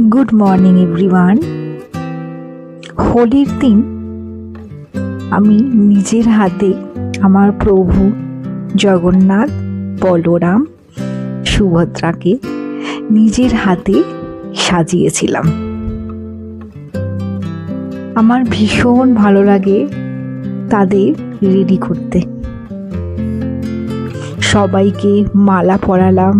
Good morning everyone. হোলির দিন আমি নিজের হাতে আমার প্রভু জগন্নাথ, বলরাম, সুভদ্রাকে নিজের হাতে সাজিয়েছিলাম। আমার ভীষণ ভালো লাগে তাদের রেডি করতে। সবাইকে মালা পরালাম।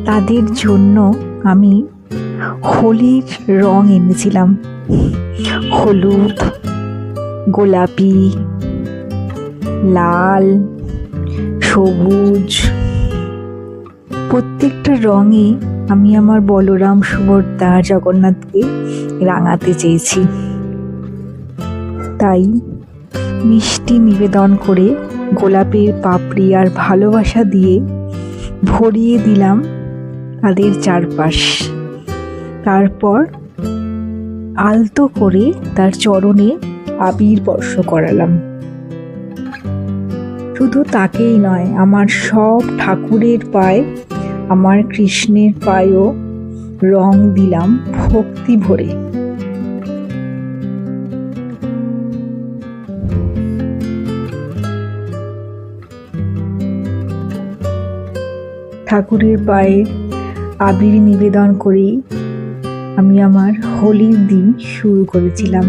তাদের জন্য আমি হোলির রং এনেছিলাম, হলুদ, গোলাপি, লাল, সবুজ। প্রত্যেকটা রঙে আমি আমার বলরাম, সুভদ্রা, জগন্নাথকে রাঙাতে চেয়েছি। তাই মিষ্টি নিবেদন করে গোলাপের পাপড়ি আর ভালোবাসা দিয়ে ভরিয়ে দিলাম তাদের চারপাশ। তারপর আলতো করে তার চরণে আবির স্পর্শ করালাম। শুধু তাকেই নয়, আমার সব ঠাকুরের পায়ে, আমার কৃষ্ণের পায়েও রং দিলাম ভক্তি ভরে। ঠাকুরের পায়ে আবির নিবেদন করেই আমি আমার হোলির দিন শুরু করেছিলাম।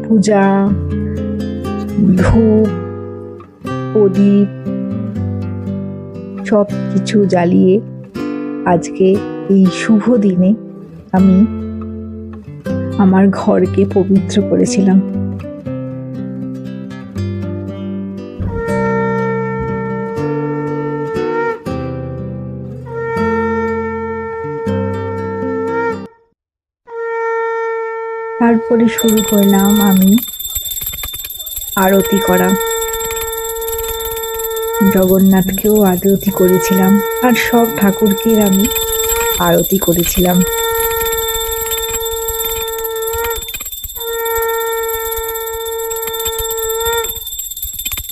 পূজা, ধূপ, প্রদীপ সব কিছু জ্বালিয়ে আজকে এই শুভ দিনে আমি আমার ঘরকে পবিত্র করেছিলাম। তারপরে শুরু করলাম আমি আরতি করা। জগন্নাথকেও আরতি করেছিলাম আর সব ঠাকুরকে আমি আরতি করেছিলাম।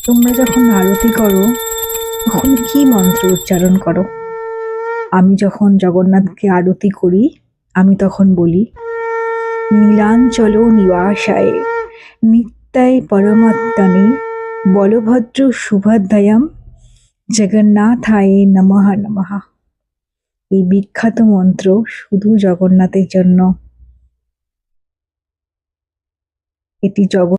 তোমরা যখন আরতি করো তখন কি মন্ত্র উচ্চারণ করো? আমি যখন জগন্নাথকে আরতি করি আমি তখন বলি, নীলাঞ্চল নিবাসায় নিত্যায় পরমাত্মনে বলভদ্র সুভদ্রায়াম জগন্নাথায় নমঃ নমঃ। এই বিখ্যাত মন্ত্র শুধু জগন্নাথের জন্য। এটি